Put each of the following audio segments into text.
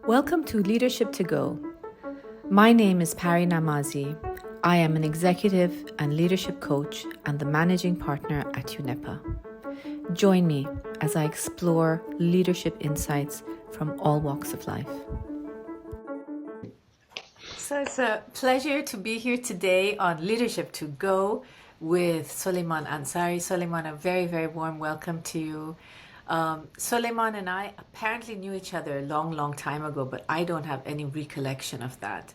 Welcome to Leadership to Go. My name is Pari Namazie. I am an executive and leadership coach and the managing partner at Unilever. Join me as I explore leadership insights from all walks of life. So it's a pleasure to be here today on Leadership to Go with Sulaiman Ansari. Sulaiman, a very, very warm welcome to you. Sulaiman and I apparently knew each other a long, long time ago, but I don't have any recollection of that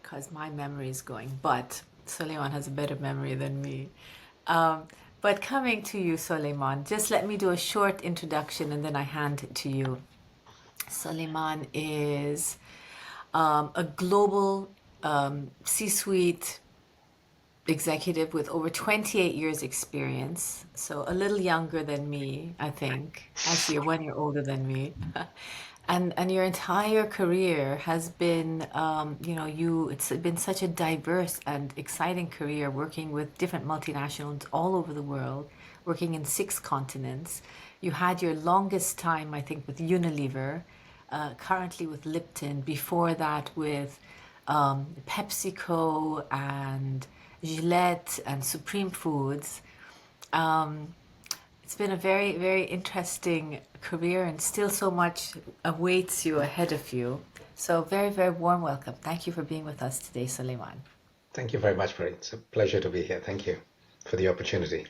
because my memory is going. But Sulaiman has a better memory than me. But coming to you, Sulaiman, just let me do a short introduction and then I hand it to you. Sulaiman is a global C-suite executive with over 28 years experience, so a little younger than me, I think. Actually, you're 1 year older than me. And your entire career has been, it's been such a diverse and exciting career working with different multinationals all over the world, working in 6 continents. You had your longest time, I think, with Unilever, currently with Lipton, before that with PepsiCo and Gillette and Supreme Foods. It's been a very, very interesting career and still so much awaits you ahead of you. So very, very warm welcome. Thank you for being with us today, Sulaiman. Thank you very much, Pari. It's a pleasure to be here. Thank you for the opportunity.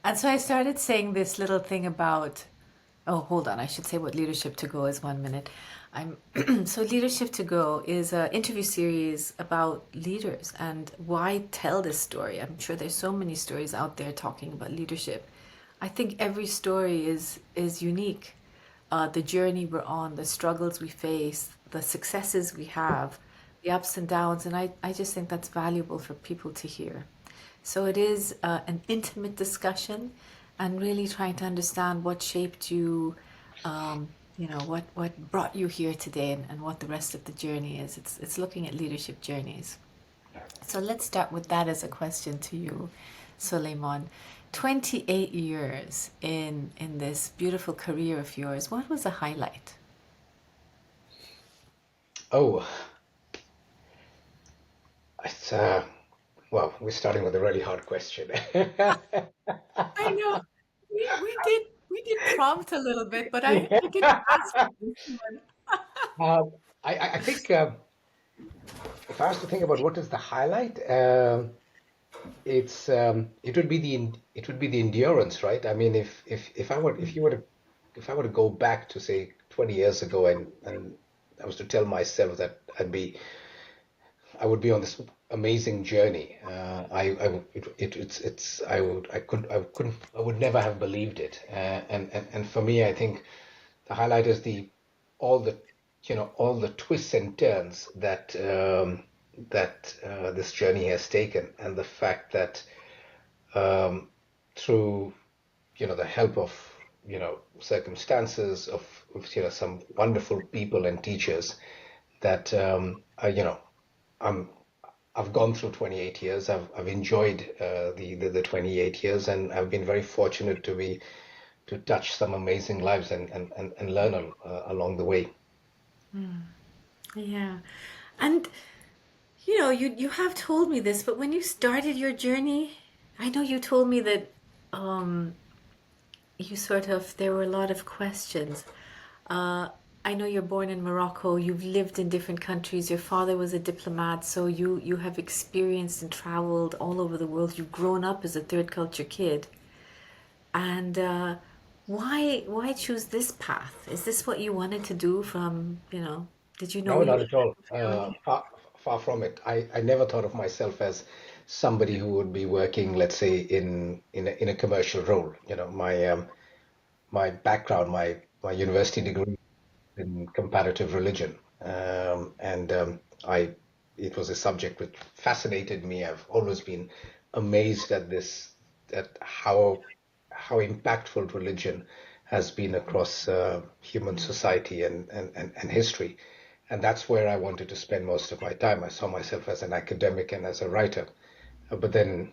And so I started saying this little thing about, oh, hold on, I should say what Leadership to Go is 1 minute. So Leadership to Go is an interview series about leaders and why tell this story. I'm sure there's so many stories out there talking about leadership. I think every story is unique. The journey we're on, the struggles we face, the successes we have, the ups and downs, and I just think that's valuable for people to hear. So it is an intimate discussion and really trying to understand what shaped you, what brought you here today and what the rest of the journey is. It's looking at leadership journeys. So let's start with that as a question to you, Sulaiman. 28 years in this beautiful career of yours. What was the highlight? Oh, it's well, we're starting with a really hard question. I know we did prompt a little bit, but I didn't ask you this one. I think if I was to think about what is the highlight, it would be the endurance, right? I mean, if I were to go back to say 20 years ago and I was to tell myself that I would be on this amazing journey. I would never have believed it. And for me, I think the highlight is all the, all the twists and turns that this journey has taken, and the fact that through, the help of, circumstances of some wonderful people and teachers that, I'm I've gone through 28 years. I've enjoyed the 28 years, and I've been very fortunate to touch some amazing lives and learn along the way. Yeah. And you have told me this, but when you started your journey, I know you told me that um, there were a lot of questions. Uh, I know you're born in Morocco, you've lived in different countries, your father was a diplomat, so you have experienced and traveled all over the world. You've grown up as a third culture kid. And why choose this path? Is this what you wanted to do did you know No, you not would at all. go? Far from it. I never thought of myself as somebody who would be working, let's say, in a commercial role. My background, my university degree in comparative religion, and I it was a subject which fascinated me. I've always been amazed at how impactful religion has been across human society and history. And that's where I wanted to spend most of my time. I saw myself as an academic and as a writer. But then,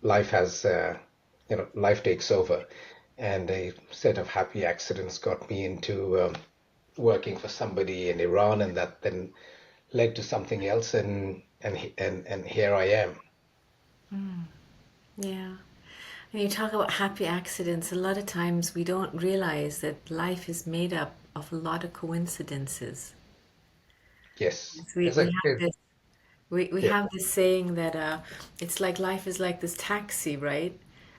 life has, life takes over. And a set of happy accidents got me into working for somebody in Iran, and that then led to something else, and here I am. Yeah. And you talk about happy accidents. A lot of times we don't realize that life is made up of a lot of coincidences. Yes, So we, it's we a have this we yeah, have this saying that it's like life is like this taxi, right?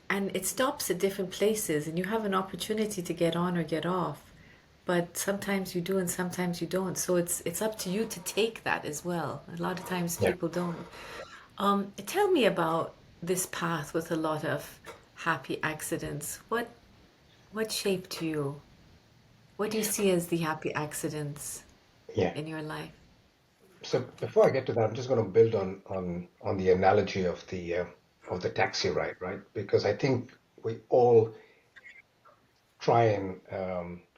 And it stops at different places and you have an opportunity to get on or get off. But sometimes you do and sometimes you don't. So it's up to you to take that as well. A lot of times yeah, people don't. Tell me about this path with a lot of happy accidents. What shaped you? What do you see as the happy accidents yeah. in your life? So before I get to that, I'm just going to build on the analogy of the taxi ride, right? Because I think we all try and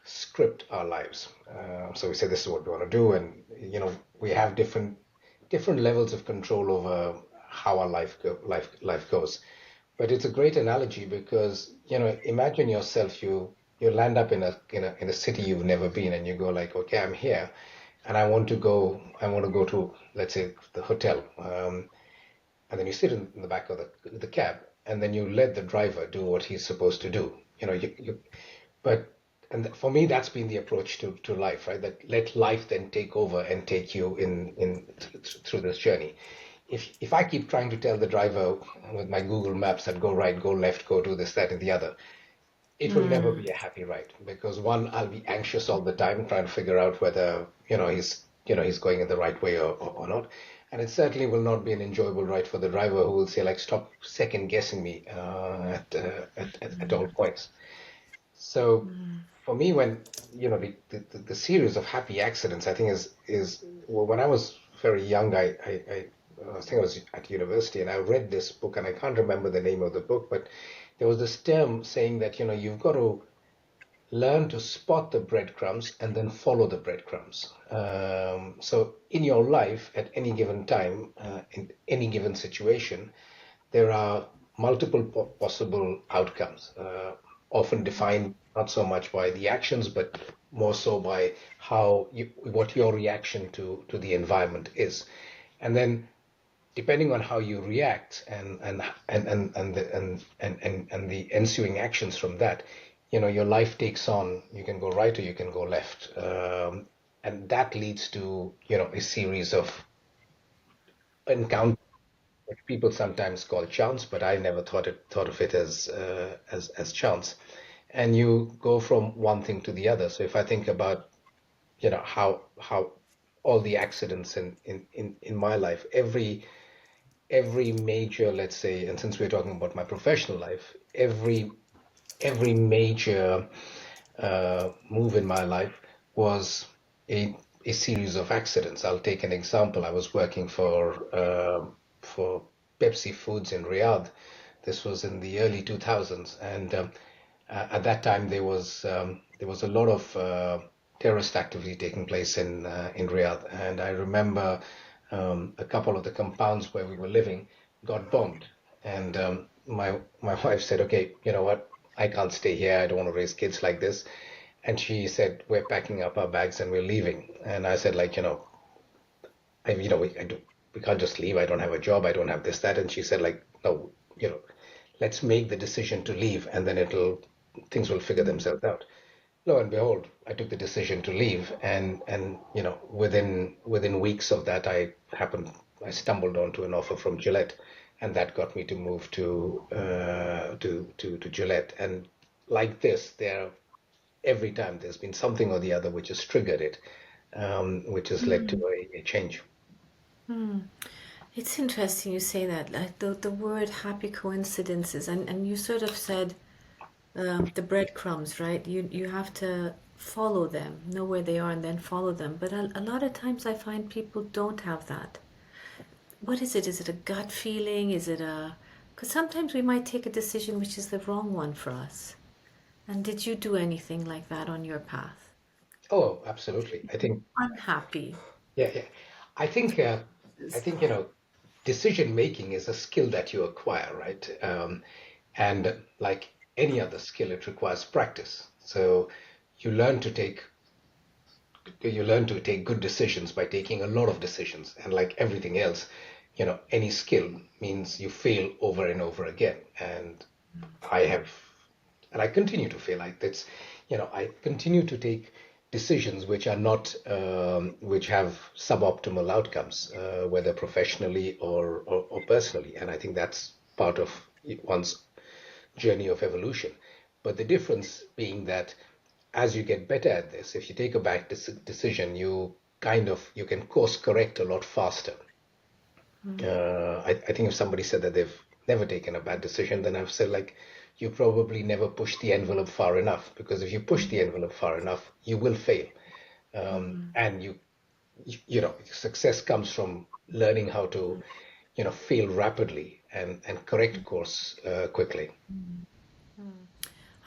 script our lives. So we say this is what we want to do, and we have different levels of control over how our life goes. But it's a great analogy because imagine yourself, you land up in a city you've never been, and you go like, okay, I'm here, and I want to go to, let's say, the hotel, and then you sit in the back of the cab, and then you let the driver do what he's supposed to do. But and for me, that's been the approach to life, right? That let life then take over and take you through this journey. If I keep trying to tell the driver with my Google Maps that go right, go left, go do this, that, and the other, it will never Mm, be a happy ride because one, I'll be anxious all the time trying to figure out whether he's going in the right way or not. And it certainly will not be an enjoyable ride for the driver who will say like, stop second guessing me at all points. So for me, when the series of happy accidents, I think is well, when I was very young, I think I was at university, and I read this book, and I can't remember the name of the book, but there was this term saying that you've got to learn to spot the breadcrumbs and then follow the breadcrumbs. So in your life, at any given time, in any given situation, there are multiple possible outcomes, often defined not so much by the actions, but more so by what your reaction to the environment is. And then depending on how you react and the ensuing actions from that, your life takes on, you can go right or you can go left. And that leads to, a series of encounters which people sometimes call chance, but I never thought of it as chance. And you go from one thing to the other. So if I think about, how all the accidents in my life, every major, let's say, and since we're talking about my professional life, every major move in my life was a series of accidents. I'll take an example. I was working for Pepsi Foods in Riyadh. This was in the early 2000s, and at that time there was a lot of terrorist activity taking place in Riyadh, and I remember a couple of the compounds where we were living got bombed, and my wife said, "Okay, you know what? I can't stay here. I don't want to raise kids like this." And she said, "We're packing up our bags and we're leaving." And I said, like, we can't just leave. I don't have a job. I don't have this, that. And she said, like, no, let's make the decision to leave, and then things will figure themselves out. Lo and behold, I took the decision to leave, and within weeks of that, I stumbled onto an offer from Gillette, and that got me to move to Gillette. And like this, every time there's been something or the other which has triggered it, which has led to a change. it's interesting you say that, like the word happy coincidences, and you sort of said the breadcrumbs, right? You have to follow them, know where they are, and then follow them. But a lot of times I find people don't have that. What is it? Is it a gut feeling? Is it a... Because sometimes we might take a decision which is the wrong one for us. And did you do anything like that on your path? Oh, absolutely. I think, Unhappy. yeah, yeah. I think, uh, I think, decision making is a skill that you acquire, right? And like any other skill, it requires practice. So you learn to take you learn to take good decisions by taking a lot of decisions. And like everything else, any skill means you fail over and over again. And I have, and I continue to feel like that's, I continue to take decisions which are not, which have suboptimal outcomes, whether professionally or personally. And I think that's part of one's journey of evolution. But the difference being that as you get better at this, if you take a bad decision, you can course correct a lot faster. I think if somebody said that they've never taken a bad decision, then I've said like you probably never pushed the envelope far enough, because if you push the envelope far enough, you will fail. And success comes from learning how to, fail rapidly and correct course quickly.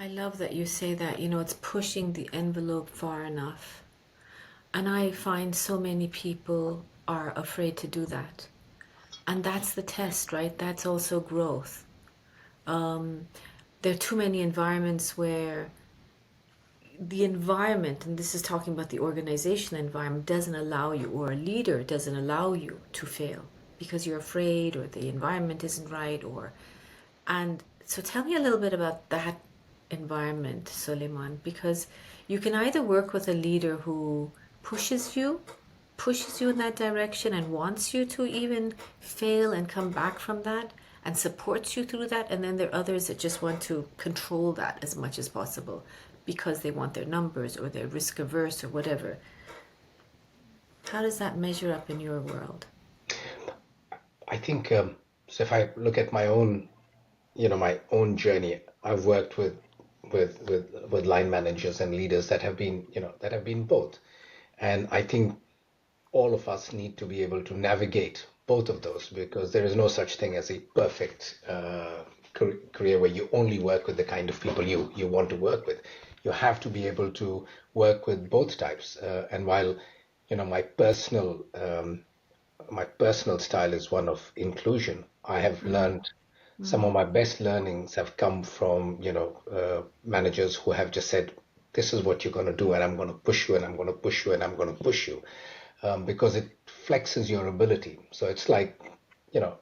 I love that you say that, it's pushing the envelope far enough. And I find so many people are afraid to do that. And that's the test, right? That's also growth. There are too many environments where the environment, and this is talking about the organization environment, doesn't allow you, or a leader doesn't allow you to fail because you're afraid or the environment isn't right, and so tell me a little bit about that environment, Suleiman, because you can either work with a leader who pushes you, pushes you in that direction and wants you to even fail and come back from that and supports you through that. And then there are others that just want to control that as much as possible because they want their numbers or they're risk averse or whatever. How does that measure up in your world? I think so. If I look at my own journey, I've worked with line managers and leaders that have been both, and I think all of us need to be able to navigate both of those, because there is no such thing as a perfect career where you only work with the kind of people you want to work with. You have to be able to work with both types. And while my personal style is one of inclusion, I have learned some of my best learnings have come from managers who have just said, this is what you're going to do, and I'm going to push you, and I'm going to push you, and I'm going to push you, because it flexes your ability. So it's like, you know,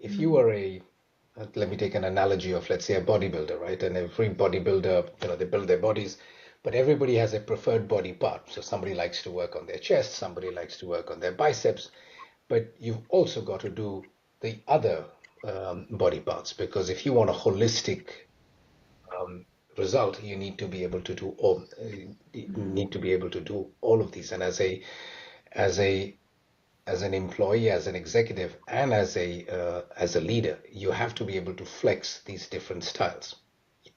if you were let me take an analogy of, let's say, a bodybuilder, right? And every bodybuilder, they build their bodies, but everybody has a preferred body part. So somebody likes to work on their chest, somebody likes to work on their biceps, but you've also got to do the other body parts, because if you want a holistic result, you need to be able to do all of these. And as a as an employee, as an executive, and as a leader, you have to be able to flex these different styles.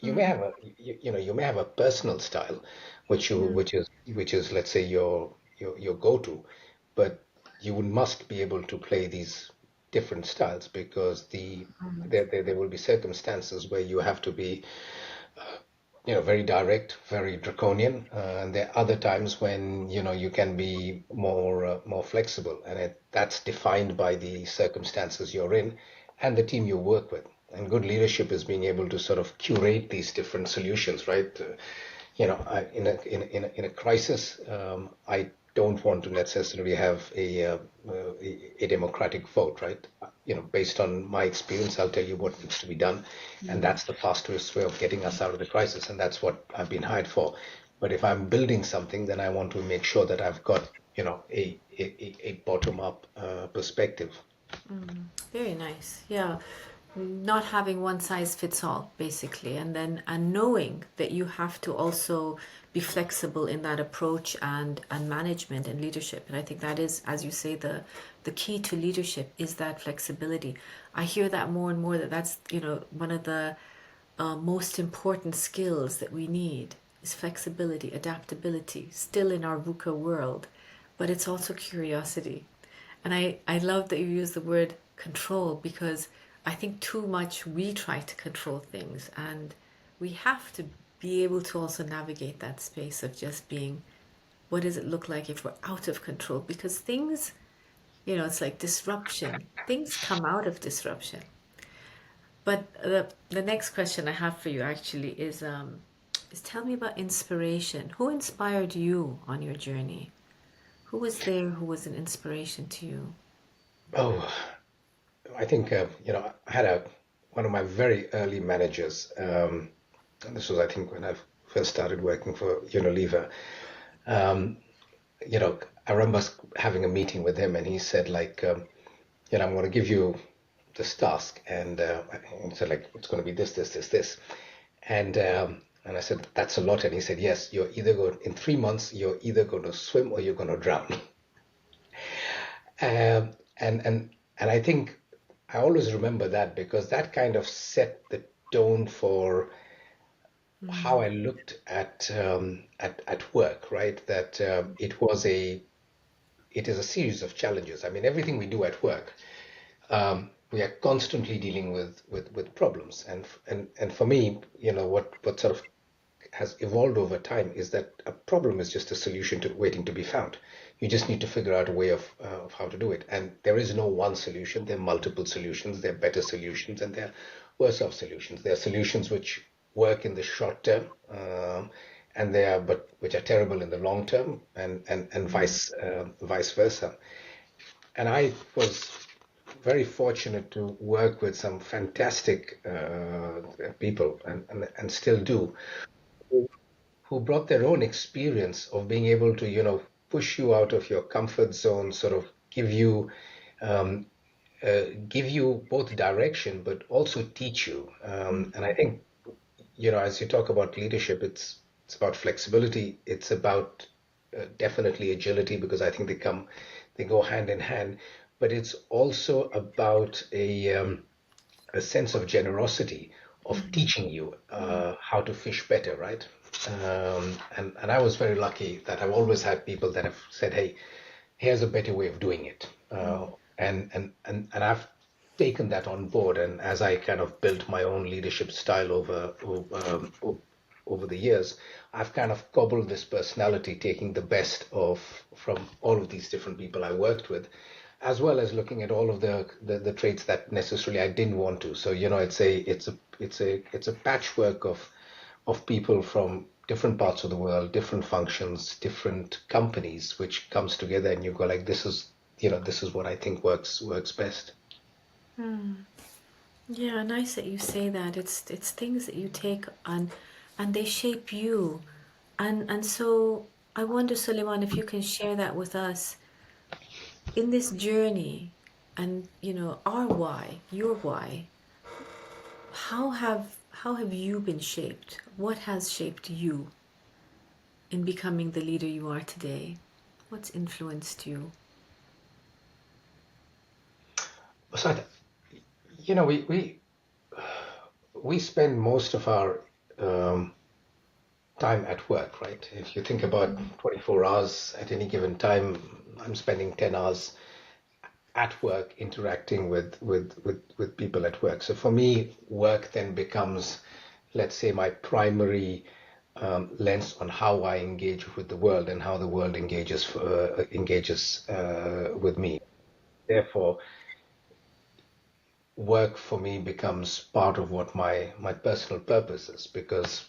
You may have a personal style, which is let's say your go-to, but you must be able to play these different styles, because there will be circumstances where you have to be very direct, very draconian, and there are other times when you can be more flexible, and that's defined by the circumstances you're in and the team you work with. And good leadership is being able to sort of curate these different solutions, right? In a crisis, I don't want to necessarily have a democratic vote, right? Based on my experience, I'll tell you what needs to be done, and that's the fastest way of getting us out of the crisis, and that's what I've been hired for. But if I'm building something, then I want to make sure that I've got a bottom-up perspective. Very nice. Yeah. Not having one size fits all, basically, and knowing that you have to also be flexible in that approach and management and leadership. And I think that is, as you say, the key to leadership is that flexibility. I hear that more and more, that's one of the most important skills that we need is flexibility, adaptability, still in our VUCA world, but it's also curiosity. And I love that you use the word control, because I think too much we try to control things, and we have to be able to also navigate that space of just being, what does it look like if we're out of control? Because things, it's like disruption. Things come out of disruption. But the next question I have for you actually is tell me about inspiration. Who inspired you on your journey? Who was there who was an inspiration to you? Oh, I think I had a one of my very early managers. And this was, I think, when I first started working for Unilever. Um, I remember having a meeting with him, and he said, like, I'm going to give you this task, and he said, like, it's going to be this, this, this, this, and I said, that's a lot, and he said, yes, you're either going in 3 months, you're either going to swim or you're going to drown. Um, and I think I always remember that because that kind of set the tone for how Mm, I looked at work, right? That it is a series of challenges. I mean, everything we do at work, we are constantly dealing with problems. And for me, what sort of has evolved over time is that a problem is just a solution to waiting to be found. You just need to figure out a way of how to do it. And there is no one solution. There are multiple solutions. There are better solutions and there are worse off solutions. There are solutions which work in the short term, and they are but which are terrible in the long term, and mm, vice versa. And I was very fortunate to work with some fantastic people, and still do, who brought their own experience of being able to, push you out of your comfort zone, sort of um, give you both direction, but also teach you. mm, And I think, as you talk about leadership, it's about flexibility. It's about definitely agility because I think they go hand in hand. But it's also about a sense of generosity, of mm, teaching you mm, how to fish better, right? And I was very lucky that I've always had people that have said, "Hey, here's a better way of doing it," mm, and I've taken that on board. And as I kind of built my own leadership style over the years, I've kind of cobbled this personality, taking the best of from all of these different people I worked with, as well as looking at all of the traits that necessarily I didn't want to. So it's a patchwork of people from different parts of the world, different functions, different companies, which comes together, and you go like, this is what I think works best. mm. Yeah, nice that you say that. It's things that you take on and they shape you. And so I wonder, Suleiman, if you can share that with us in this journey and our why, your why. How have you been shaped? What has shaped you in becoming the leader you are today? What's influenced you? So, we spend most of our um, time at work, right? If you think about 24 hours at any given time, I'm spending 10 hours at work interacting with people at work. So for me, work then becomes, let's say, my primary lens on how I engage with the world and how the world engages with me. Therefore, work for me becomes part of what my personal purpose is because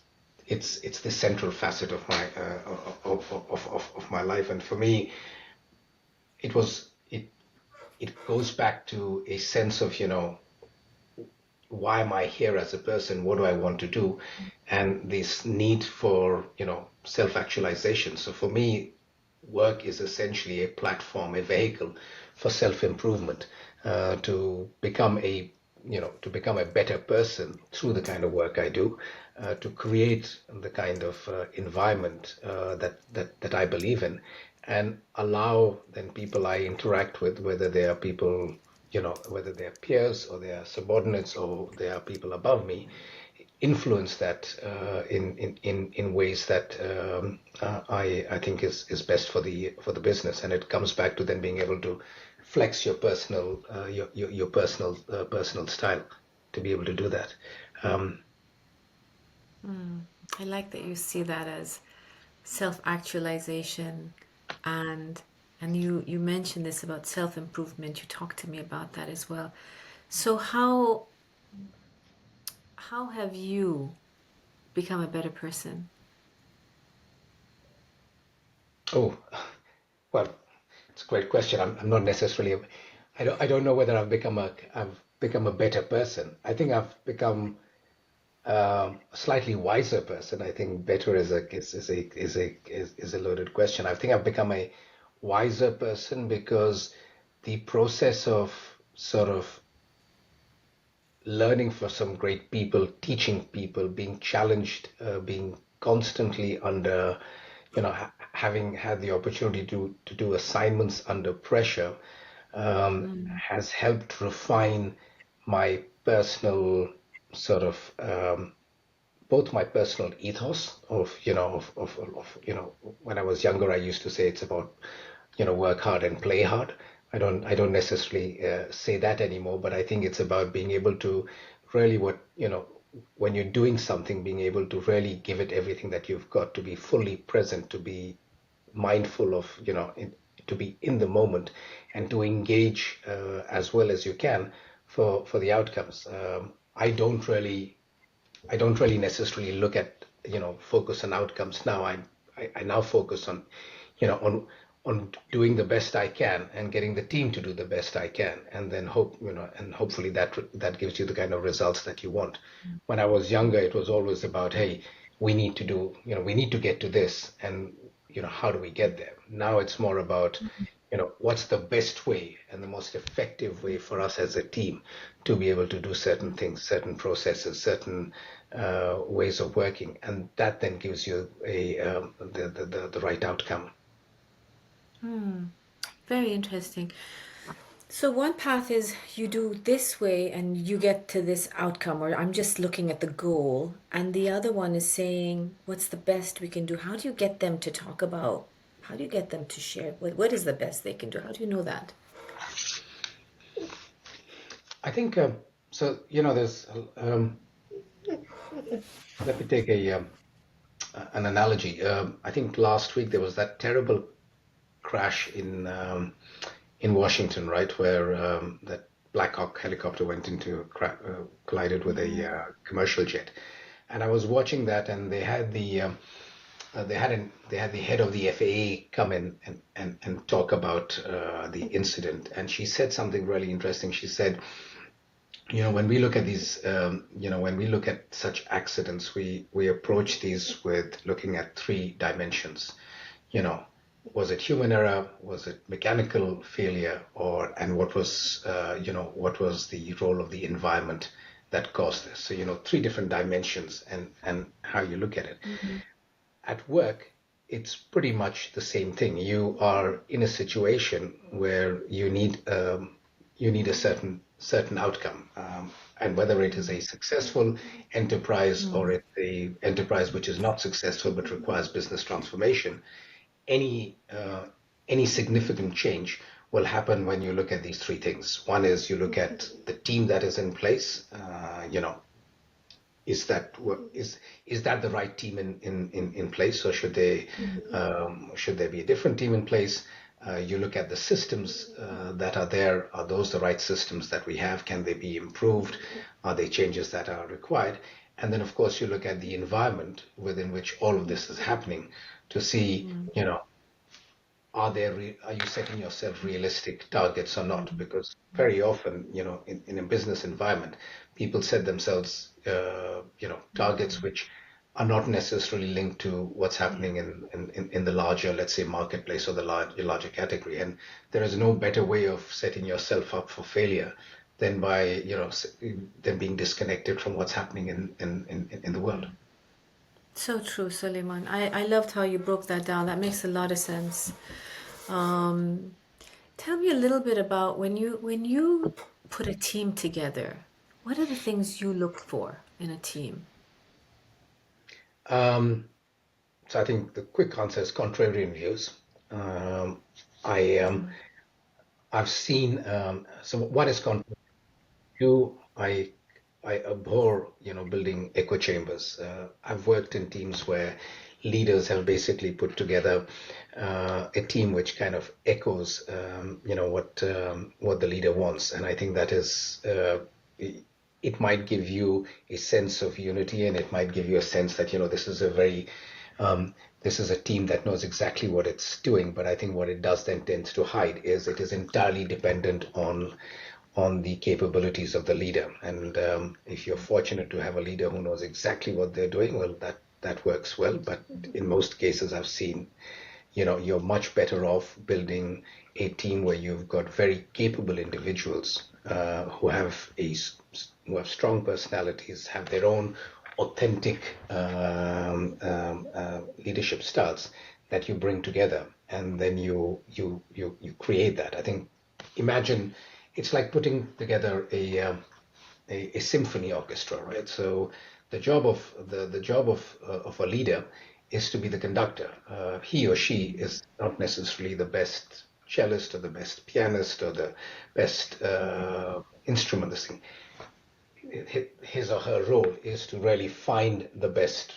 it's the central facet of my of my life. And for me, it was it goes back to a sense of, why am I here as a person? What do I want to do? And this need for, self-actualization. So for me, work is essentially a platform, a vehicle for self-improvement, to become a better person through the kind of work I do, to create the kind of environment that I believe in, and allow then people I interact with, whether they are people, whether they're peers or they are subordinates or they are people above me, influence that in ways that I think is best for the business. And it comes back to then being able to flex your personal style to be able to do that. Um, I like that you see that as self-actualization and you mentioned this about self-improvement. You talked to me about that as well. So how have you become a better person? oh, well. It's a great question. I'm not necessarily, I don't know whether I've become a better person. I think I've become a slightly wiser person. I think better is a loaded question. I think I've become a wiser person because the process of sort of learning for some great people, teaching people, being challenged, being constantly under, having had the opportunity to do assignments under pressure, has helped refine my personal sort of both my personal ethos of when I was younger I used to say it's about work hard and play hard. I don't necessarily say that anymore, but I think it's about being able to really when you're doing something, being able to really give it everything that you've got, to be fully present, to be mindful of to be in the moment and to engage as well as you can for the outcomes. I don't really necessarily look at, focus on outcomes now. I now focus on, on doing the best I can and getting the team to do the best I can, and then hopefully that gives you the kind of results that you want. When I was younger, it was always about, hey, we need to get to this, and how do we get there? Now it's more about, what's the best way and the most effective way for us as a team to be able to do certain things, certain processes, certain ways of working, and that then gives you the right outcome. Very interesting. So one path is you do this way and you get to this outcome, or I'm just looking at the goal. And the other one is saying, what's the best we can do? How do you get them to talk about? How do you get them to share? What is the best they can do? How do you know that? I think so. There's. Let me take an analogy. I think last week there was that terrible crash in Washington, right, where that Black Hawk helicopter went into collided with a commercial jet, and I was watching that, and they had the head of the FAA come in and talk about the incident, and she said something really interesting. She said, when we look at these, when we look at such accidents, we approach these with looking at three dimensions. You know, was it human error? Was it mechanical failure? And what was the role of the environment that caused this? So, three different dimensions and how you look at it. At work, it's pretty much the same thing. You are in a situation where you need a certain outcome, and whether it is a successful enterprise or it's a enterprise which is not successful but requires business transformation, any significant change will happen when you look at these three things. One is you look at the team that is in place. Is that the right team in place, or should there be a different team in place? You look at the systems that are there. Are those the right systems that we have? Can they be improved? Are there changes that are required? And then, of course, you look at the environment within which all of this is happening to see, are you setting yourself realistic targets or not? Because very often, in a business environment, people set themselves, targets which are not necessarily linked to what's happening in the larger, let's say, marketplace or the larger category. And there is no better way of setting yourself up for failure than by, than being disconnected from what's happening in the world. So true, Suleiman. I loved how you broke that down. That makes a lot of sense. Tell me a little bit about when you put a team together, what are the things you look for in a team? So I think the quick answer is contrarian views. I I've seen so what is contrarian view? I abhor building echo chambers. I've worked in teams where leaders have basically put together a team which kind of echoes what the leader wants, and I think that is it might give you a sense of unity, and it might give you a sense that this is a very this is a team that knows exactly what it's doing, but I think what it does then tends to hide is it is entirely dependent on the capabilities of the leader. And if you're fortunate to have a leader who knows exactly what they're doing, well, that works well. But in most cases, I've seen, you're much better off building a team where you've got very capable individuals who have strong personalities, have their own authentic leadership styles that you bring together, and then you create that. I think, imagine it's like putting together a symphony orchestra, right? So the job of a leader is to be the conductor. He or she is not necessarily the best cellist or the best pianist or the best instrument. His or her role is to really find the best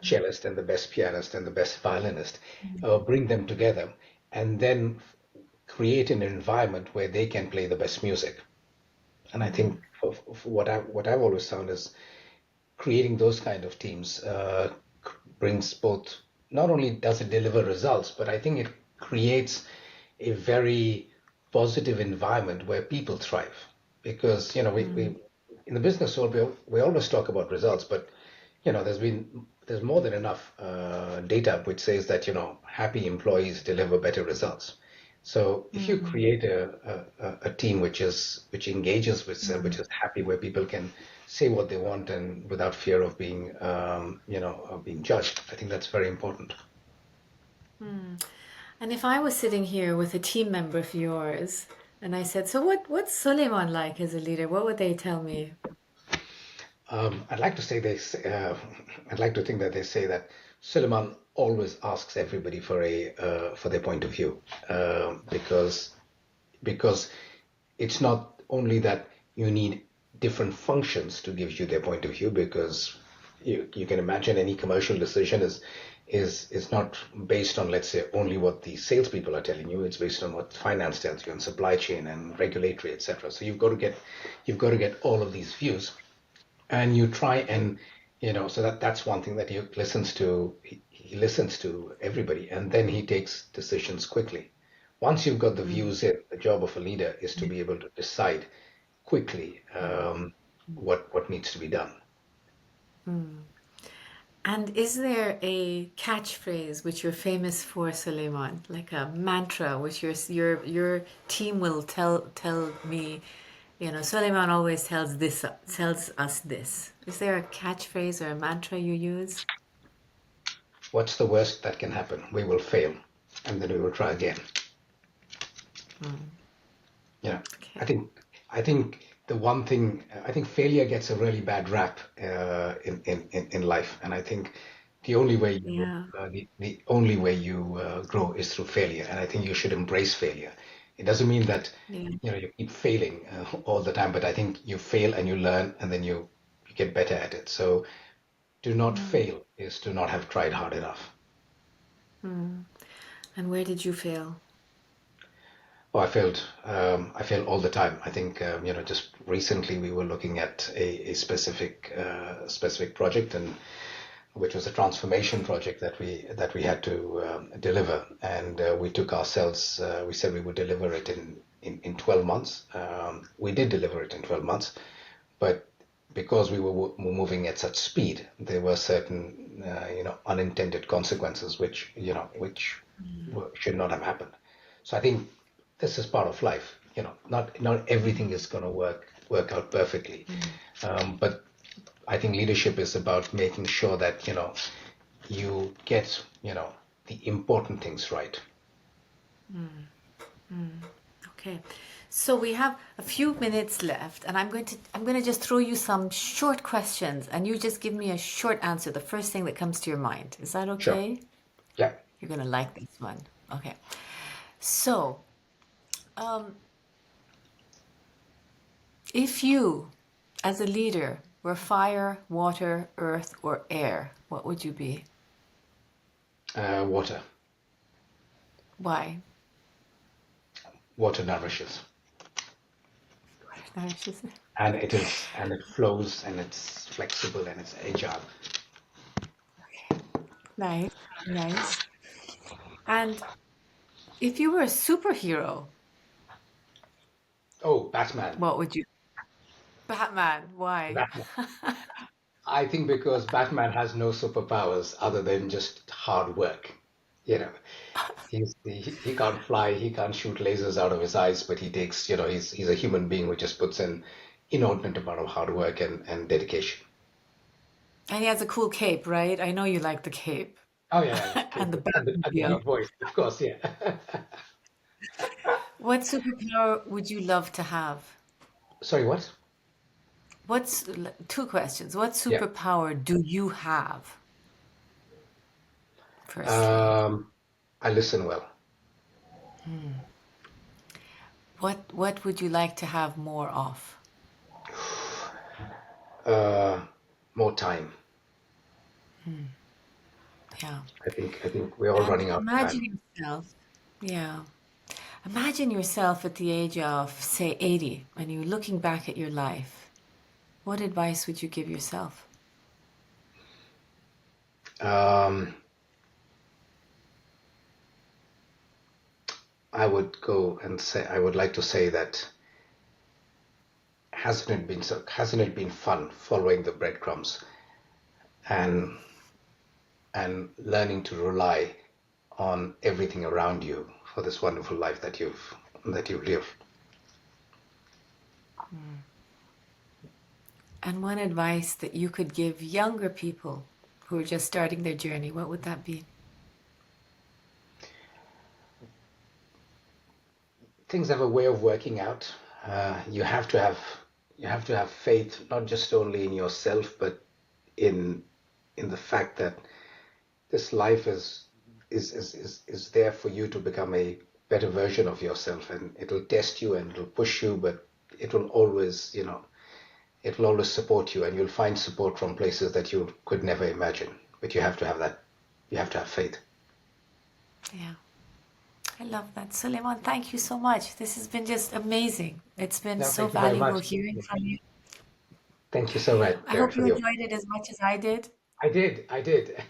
cellist and the best pianist and the best violinist, bring them together, and then create an environment where they can play the best music. And I think what I've always found is creating those kind of teams brings both. Not only does it deliver results, but I think it creates a very positive environment where people thrive. Because we in the business world we always talk about results, but there's more than enough data which says that happy employees deliver better results. So if you create a team which engages with them, which is happy, where people can say what they want and without fear of being of being judged, I think that's very important. And if I was sitting here with a team member of yours and I said, so what's Suleiman like as a leader? What would they tell me? I'd like to say I'd like to think that they say that Suleiman always asks everybody for their point of view, because it's not only that you need different functions to give you their point of view, because you can imagine any commercial decision is not based on, let's say, only what the salespeople are telling you. It's based on what finance tells you and supply chain and regulatory, etc. So you've got to get all of these views, and you try and so that's one thing that he listens to everybody, and then he takes decisions quickly. Once you've got the views in, the job of a leader is to be able to decide quickly what needs to be done. And is there a catchphrase which you're famous for, Suleiman, like a mantra which your team will tell me, Suleiman always tells us this. Is there a catchphrase or a mantra you use? What's the worst that can happen? We will fail, and then we will try again. I Okay. think I think the one thing I think failure gets a really bad rap in life, and I think Yeah. the only way you grow is through failure, and I think you should embrace failure. It doesn't mean that Yeah. you keep failing all the time, but I think you fail and you learn, and then you get better at it. So to not fail is to not have tried hard enough. And where did you fail? Oh, I failed all the time. I think, just recently we were looking at a specific project, and which was a transformation project that we had to deliver. And we took ourselves, we said we would deliver it in 12 months. We did deliver it in 12 months, but because we were moving at such speed, there were certain, unintended consequences which should not have happened. So I think this is part of life. Not everything is going to work out perfectly, but I think leadership is about making sure that you get the important things right. Okay. So we have a few minutes left, and I'm going to just throw you some short questions, and you just give me a short answer, the first thing that comes to your mind. Is that Sure. okay? Yeah. You're going to like this one. Okay. So, um, if you, as a leader, were fire, water, earth, or air, what would you be? Water. Why? Water nourishes, Nourishes. and it flows, and it's flexible, and it's agile. Okay. Nice, nice. And if you were a superhero, Oh, Batman. what would you? Batman, why? Batman. I think because Batman has no superpowers other than just hard work. You know, he can't fly, he can't shoot lasers out of his eyes, but he takes, he's a human being who just puts in inordinate amount of hard work and dedication. And he has a cool cape, right? I know you like the cape Oh yeah, okay, and the and the Batmobile. deep voice, of course, yeah. What superpower would you love to have? Sorry, what? What's two questions? What Yeah. superpower do you have, firstly? Um, I listen well. What would you like to have more of? Uh, More time. Yeah. I think we're all And running out of time. imagine yourself, yeah. Imagine yourself at the age of, say, 80, and you're looking back at your life. What advice would you give yourself? Um, I would like to say that hasn't it been fun following the breadcrumbs and and learning to rely on everything around you for this wonderful life that you've lived. And one advice that you could give younger people who are just starting their journey, what would that be? Things have a way of working out. You have to have faith, not just only in yourself, but in in the fact that this life is there for you to become a better version of yourself, and it'll test you and it'll push you, but it will always, it will always support you, and you'll find support from places that you could never imagine. But you have to have that. You have to have faith. Yeah, I love that. Suleiman, thank you so much. This has been just amazing. It's been No, so thank you very valuable much. hearing from you. Thank you so much I hope for you the. enjoyed it as much as I did. I did. I did.